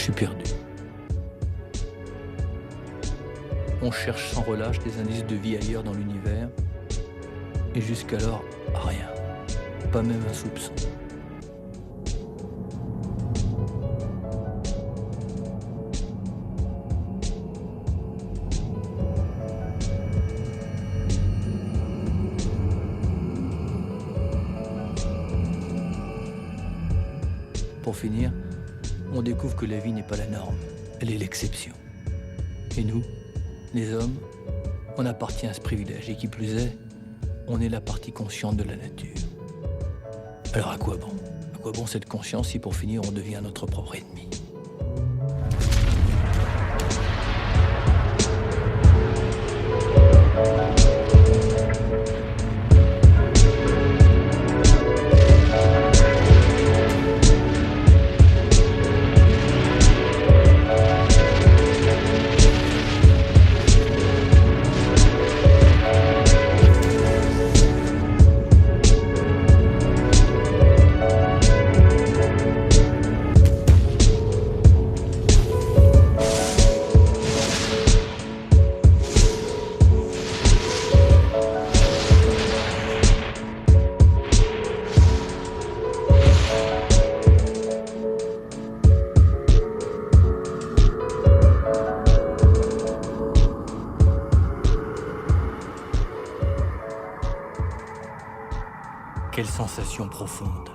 Je suis perdu. On cherche sans relâche des indices de vie ailleurs dans l'univers, et jusqu'alors, rien. Pas même un soupçon. Pour finir, on découvre que la vie n'est pas la norme, elle est l'exception. Et nous, les hommes, on appartient à ce privilège, et qui plus est, on est la partie consciente de la nature. Alors à quoi bon? À quoi bon cette conscience si pour finir on devient notre propre ennemi? Quelle sensation profonde,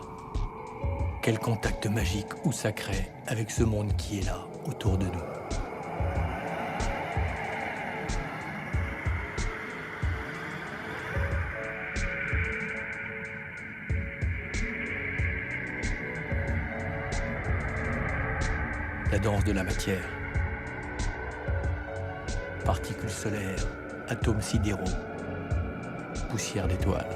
quel contact magique ou sacré avec ce monde qui est là, autour de nous. La danse de la matière, particules solaires, atomes sidéraux, poussière d'étoiles.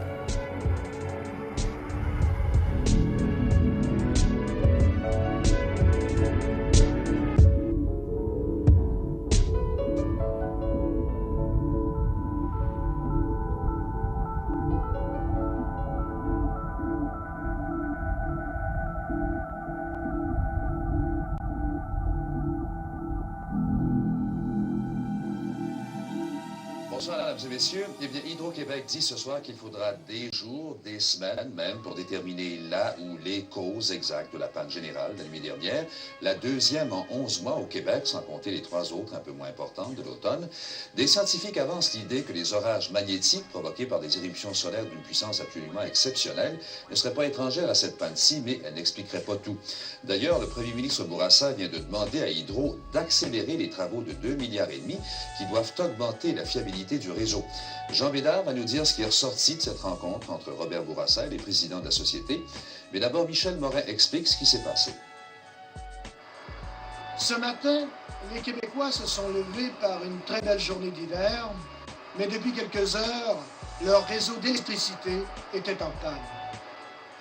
Bonsoir, mesdames et messieurs. Eh bien, Hydro-Québec dit ce soir qu'il faudra des jours, des semaines même, pour déterminer la ou les causes exactes de la panne générale de la nuit dernière. La deuxième en 11 mois au Québec, sans compter les 3 autres un peu moins importantes de l'automne. Des scientifiques avancent l'idée que les orages magnétiques provoqués par des éruptions solaires d'une puissance absolument exceptionnelle ne seraient pas étrangères à cette panne-ci, mais elles n'expliqueraient pas tout. D'ailleurs, le premier ministre Bourassa vient de demander à Hydro d'accélérer les travaux de 2,5 milliards qui doivent augmenter la fiabilité du réseau. Jean Bédard va nous dire ce qui est ressorti de cette rencontre entre Robert Bourassa et les présidents de la société. Mais d'abord, Michel Morin explique ce qui s'est passé. Ce matin, les Québécois se sont levés par une très belle journée d'hiver, mais depuis quelques heures, leur réseau d'électricité était en panne.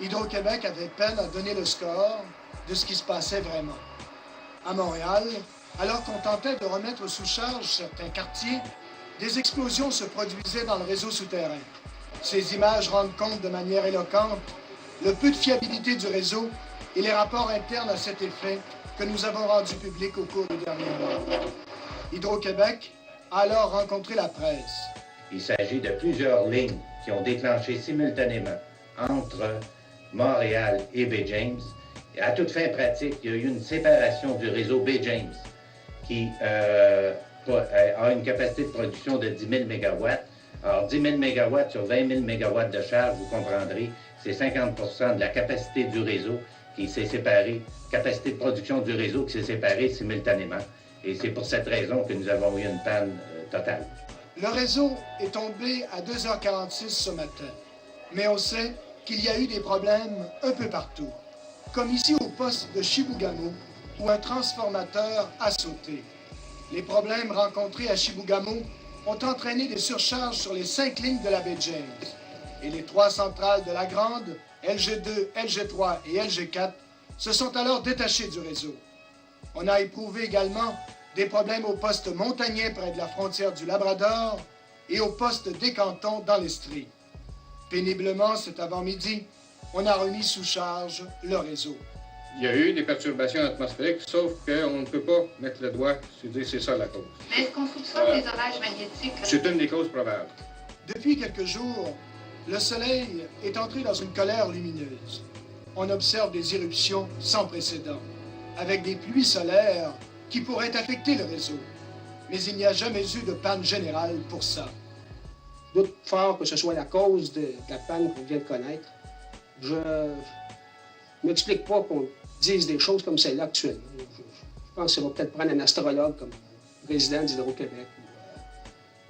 Hydro-Québec avait peine à donner le score de ce qui se passait vraiment. À Montréal, alors qu'on tentait de remettre sous charge certains quartiers, des explosions se produisaient dans le réseau souterrain. Ces images rendent compte de manière éloquente le peu de fiabilité du réseau et les rapports internes à cet effet que nous avons rendus publics au cours des derniers mois. Hydro-Québec a alors rencontré la presse. Il s'agit de plusieurs lignes qui ont déclenché simultanément entre Montréal et Bay James. Et à toute fin pratique, il y a eu une séparation du réseau Bay James qui a une capacité de production de 10 000 MW. Alors, 10 000 MW sur 20 000 MW de charge, vous comprendrez, c'est 50 % de la capacité du réseau qui s'est séparée, capacité de production du réseau qui s'est séparée simultanément. Et c'est pour cette raison que nous avons eu une panne totale. Le réseau est tombé à 2h46 ce matin, mais on sait qu'il y a eu des problèmes un peu partout, comme ici au poste de Chibougamau, où un transformateur a sauté. Les problèmes rencontrés à Chibougamau ont entraîné des surcharges sur les 5 lignes de la baie James. Et les 3 centrales de la Grande, LG2, LG3 et LG4, se sont alors détachées du réseau. On a éprouvé également des problèmes au poste Montagnier près de la frontière du Labrador et au poste des Cantons dans l'Estrie. Péniblement, cet avant-midi, on a remis sous charge le réseau. Il y a eu des perturbations atmosphériques, sauf qu'on ne peut pas mettre le doigt sur dire c'est ça la cause. Mais est-ce qu'on soupçonne des orages magnétiques? C'est une des causes probables. Depuis quelques jours, le Soleil est entré dans une colère lumineuse. On observe des éruptions sans précédent, avec des pluies solaires qui pourraient affecter le réseau. Mais il n'y a jamais eu de panne générale pour ça. Je doute fort que ce soit la cause de la panne qu'on vient de connaître. Je ne m'explique pas qu'on dise des choses comme celle-là actuellement. Je pense qu'il va peut-être prendre un astrologue comme président d'Hydro-Québec.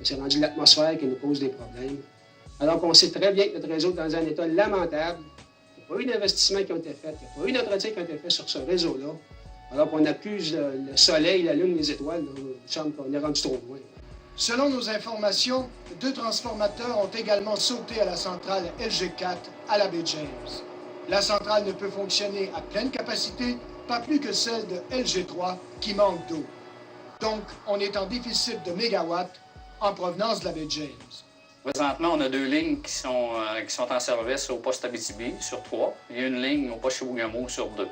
C'est rendu l'atmosphère qui nous pose des problèmes. Alors qu'on sait très bien que notre réseau est dans un état lamentable. Il n'y a pas eu d'investissements qui ont été faits. Il n'y a pas eu d'entretien qui ont été faits sur ce réseau-là. Alors qu'on accuse le soleil, la lune, les étoiles. Il me semble qu'on est rendu trop loin. Selon nos informations, 2 transformateurs ont également sauté à la centrale LG4 à la baie James. La centrale ne peut fonctionner à pleine capacité, pas plus que celle de LG3 qui manque d'eau. Donc, on est en déficit de mégawatts en provenance de la baie James. Présentement, on a 2 lignes qui sont en service au poste Abitibi sur 3. Il y a une ligne au poste Chibougamau sur 2.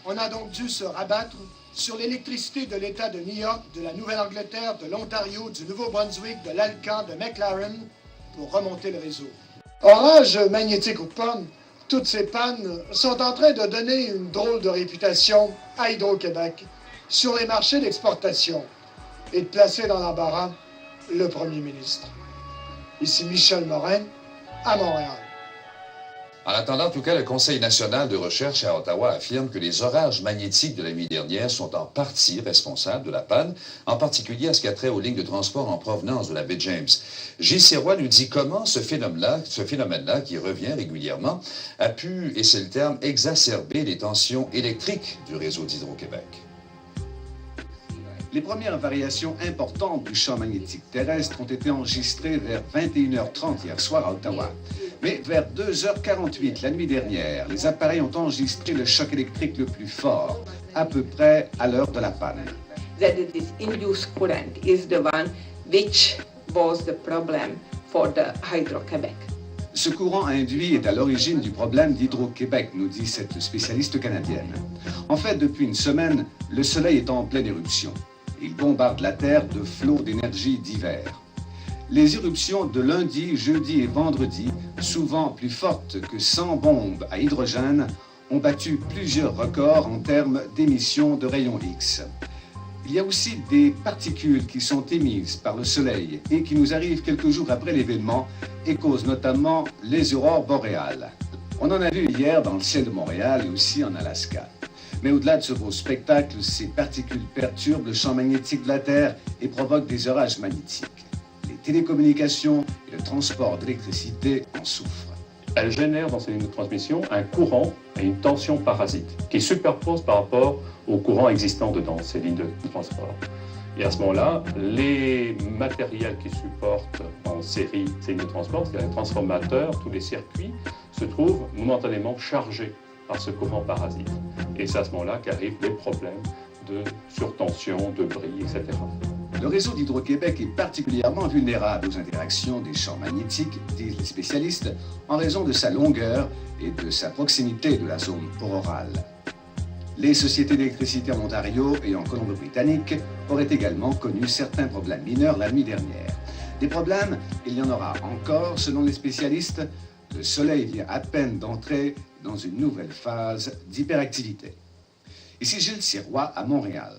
On a donc dû se rabattre sur l'électricité de l'État de New York, de la Nouvelle-Angleterre, de l'Ontario, du Nouveau-Brunswick, de l'Alcan, de McLaren pour remonter le réseau. Orage magnétique ou pas, toutes ces pannes sont en train de donner une drôle de réputation à Hydro-Québec sur les marchés d'exportation et de placer dans l'embarras le premier ministre. Ici Michel Morin, à Montréal. En attendant, en tout cas, le Conseil national de recherche à Ottawa affirme que les orages magnétiques de la nuit dernière sont en partie responsables de la panne, en particulier à ce qui a trait aux lignes de transport en provenance de la baie James. Gilles Sirois nous dit comment ce phénomène-là, qui revient régulièrement, a pu, et c'est le terme, exacerber les tensions électriques du réseau d'Hydro-Québec. Les premières variations importantes du champ magnétique terrestre ont été enregistrées vers 21h30 hier soir à Ottawa. Mais vers 2h48 la nuit dernière, les appareils ont enregistré le choc électrique le plus fort, à peu près à l'heure de la panne. That this induced current is the one which was the problem for the Hydro-Québec. Ce courant induit est à l'origine du problème d'Hydro-Québec, nous dit cette spécialiste canadienne. En fait, depuis une semaine, le Soleil est en pleine éruption. Il bombarde la Terre de flots d'énergie divers. Les éruptions de lundi, jeudi et vendredi, souvent plus fortes que 100 bombes à hydrogène, ont battu plusieurs records en termes d'émissions de rayons X. Il y a aussi des particules qui sont émises par le Soleil et qui nous arrivent quelques jours après l'événement et causent notamment les aurores boréales. On en a vu hier dans le ciel de Montréal et aussi en Alaska. Mais au-delà de ce beau spectacle, ces particules perturbent le champ magnétique de la Terre et provoquent des orages magnétiques. Les télécommunications et le transport d'électricité en souffrent. Elle génère dans ces lignes de transmission un courant et une tension parasite qui superposent par rapport au courant existant dedans ces lignes de transport. Et à ce moment-là, les matériels qui supportent en série ces lignes de transport, c'est-à-dire les transformateurs, tous les circuits, se trouvent momentanément chargés par ce courant parasite. Et c'est à ce moment-là qu'arrivent les problèmes de surtension, de bris, etc. Le réseau d'Hydro-Québec est particulièrement vulnérable aux interactions des champs magnétiques, disent les spécialistes, en raison de sa longueur et de sa proximité de la zone aurorale. Les sociétés d'électricité en Ontario et en Colombie-Britannique auraient également connu certains problèmes mineurs la nuit dernière. Des problèmes, il y en aura encore, selon les spécialistes. Le Soleil vient à peine d'entrer dans une nouvelle phase d'hyperactivité. Ici Gilles Sirois à Montréal.